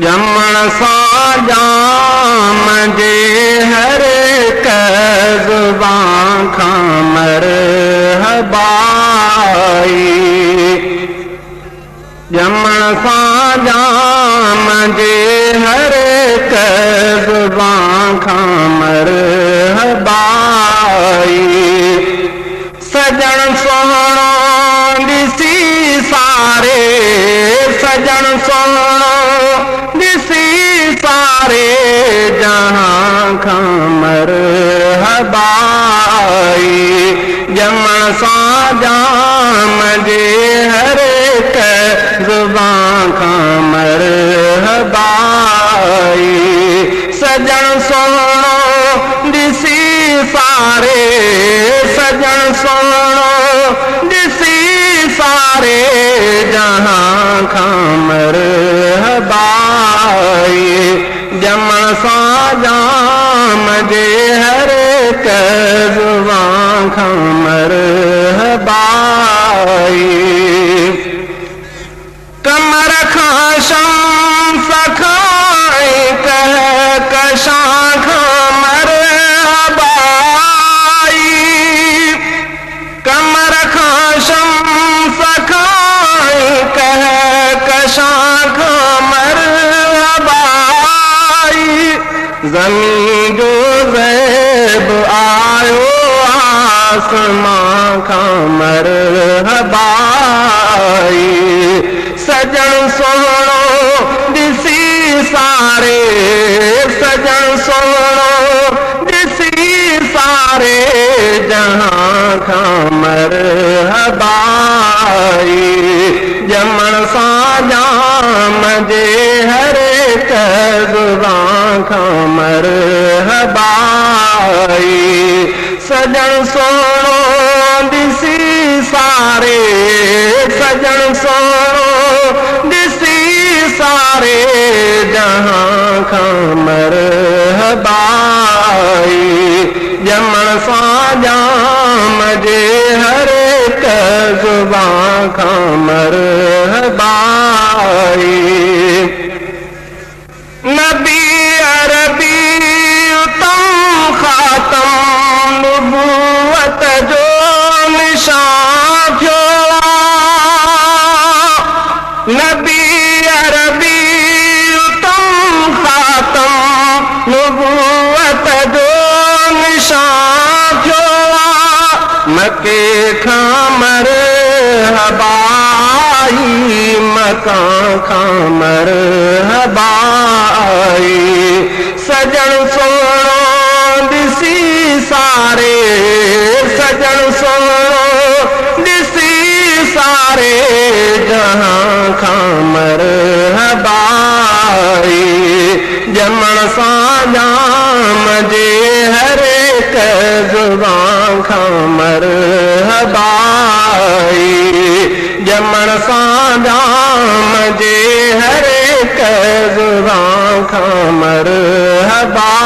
ॼमण सां जाम जे हर हिक ज़ुबान खां मरहबाई ॼमण सां जाम जे हर हिक ज़ुबान खां मरहबाई सजण सोहणो ॾिसी सारे सजण सोहणो ॾिसी सारे जहां खां मरहबाई ॼमण सां जाम जे हर हिक ज़ुबान खां मरहबाई सजण सोहणो ॾिसी सारे सजण सोहणो ॾिसी सारे जहां खां मरहबाई ॼमण सां जाम जे हर हिक ज़ुबान खां मरहबाई कमर खां शम्स खां कहकशां खां मरहबाई कमर खां शम्स खां कहकशां खां मरहबाई ज़मीन जो ज़ैब आयो आसमां खां मरहबाई सजण सोहणो ॾिसी सारे सजण सोहणो ॾिसी सारे जहां खां मरहबाई ॼमण सां जाम जे हर हिक ज़ुबान खां मरहबाई सजण सोहणो ॾिसी सारे सजण सोहणो ॾिसी सारे जहां खां मरहबाई ॼमण सां जाम जे हर हिक ज़ुबान खां मरहबाई नबी अरबी तुम ख़ातम नबूवत जो निशान थियो नबी अरबी तुम ख़ातम नबूवत जो निशान थियो मके खां मरहबाई मकां खां मरहबाई सजण सोहणो ॾिसी सारे सजण सोहणो ॾिसी सारे जहां खां मरहबाई ॼमण सां जाम जे हर हिक ज़ुबान खां मरहबाई ॼमण सां जाम जे हर हिक ज़ुबान खां मरहबाई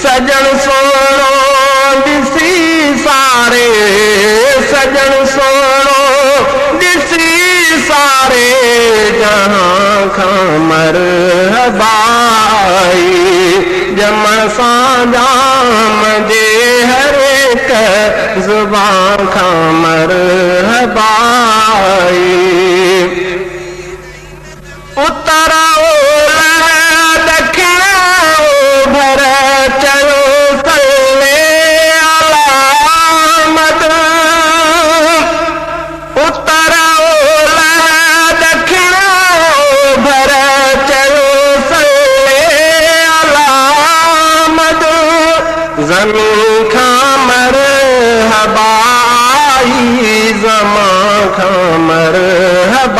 सजण सोहणो ॾिसी सारे सजण सोहणो ॾिसी सारे जहां खां मरहबाई ॼमण सां जाम जे हर हिक ज़ुबान खां मरहबाई उत्तर ओलह ॾखिण ओभर चयो सल्ले अला अहमद उत्तर ओलह ॾखिण ओभर चयो सल्ले अला अहमद ज़मीन खां मरहबाई ज़मां खां मरहबाई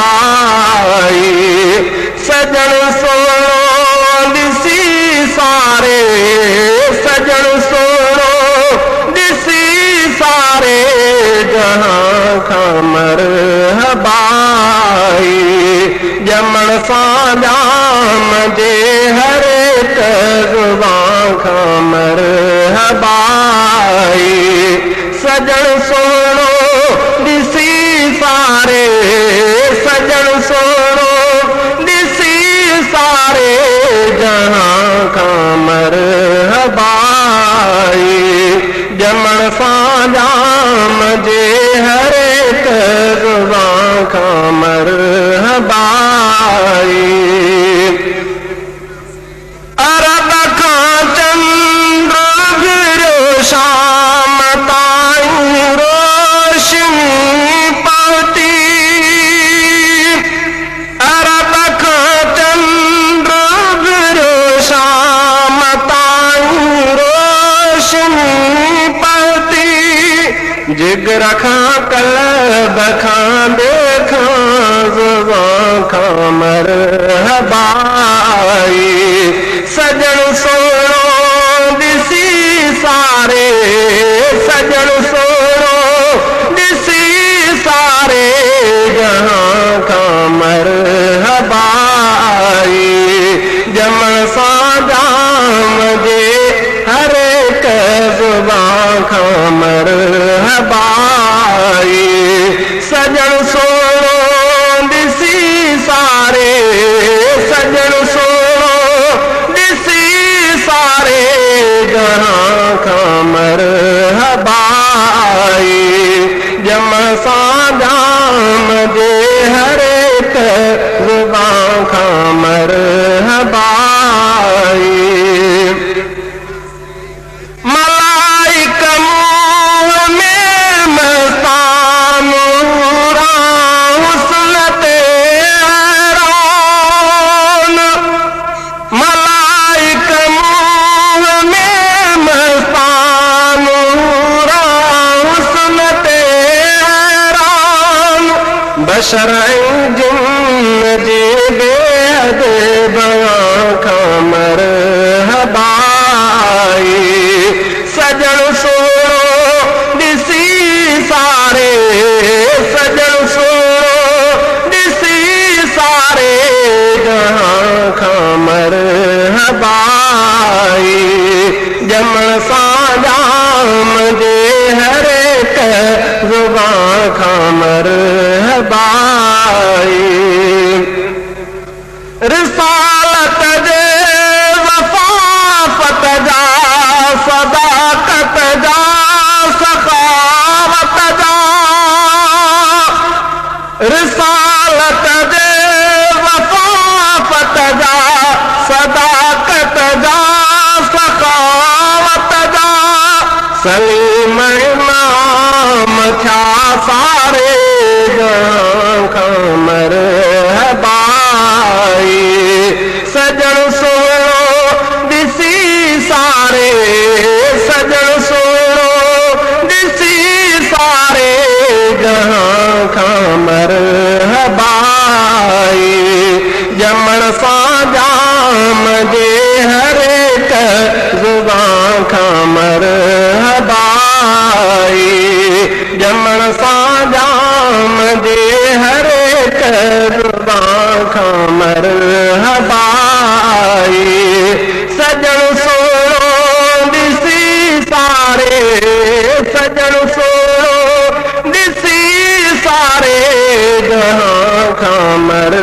सजण सोहणो ॾिसी सारे सजण सोहणो ॾिसी सारे जहां खां मरहबाई ॼमण सां जाम जे हर हिक ज़ुबान खां मरहबाई सजण सोहणो ॾिसी सारे सजण सोहणो ॾिसी हबाई अरब खां चंद्र गिरो शाम ताईं रोशनी पहुती अरब खां चंद्र गिरो शाम ताईं रोशनी पहुती जिगर खां कल्ब खां देखा ज़ुबां खां मरहबाई सजण सोणो ॾिसी सारे सजण सोणो ॾिसी सारे जहां खां मरहबाई जमण सां जाम जे हर हिक ज़ुबां खां मरहबाई सजण सोणो ॾिसी सारे सजण सोणो ॾिसी सारे जहां खां मरहबाई जमण सां जाम जे हर हिक ज़ुबां खां मरहबाई मलाइक मुंह में मस्तानो हुस्न ते हैरान मलाइक मुंह में मस्तानो हुस्न ते हैरान बशर जिन्न जे बेहद बयां खां मरहबाई सजण सोणो ॾिसी सारे सजण सोणो ॾिसी सारे जहां खां मरहबाई जमण सां जाम जे हर हिक ज़ुबां खां मरहबाई रिसालत जे वफ़ाफ़त जा सदाकत जा सखावत जा रिसालत जे वफ़ाफ़त जा सदाकत जा सखावत जा सलीम इमाम थिया सारे जहां खां मरहबाई सजण सोणो ॾिसी सारे सजण सोणो ॾिसी सारे जहां खां मरहबाई जमण सां जाम जे हर हिक ज़ुबां खां मरहबाई जमण सां जाम जे हर हिक ज़ुबां खां मरहबाई सजण सोणो ॾिसी सारे सजण सोणो ॾिसी सारे जहां खां मर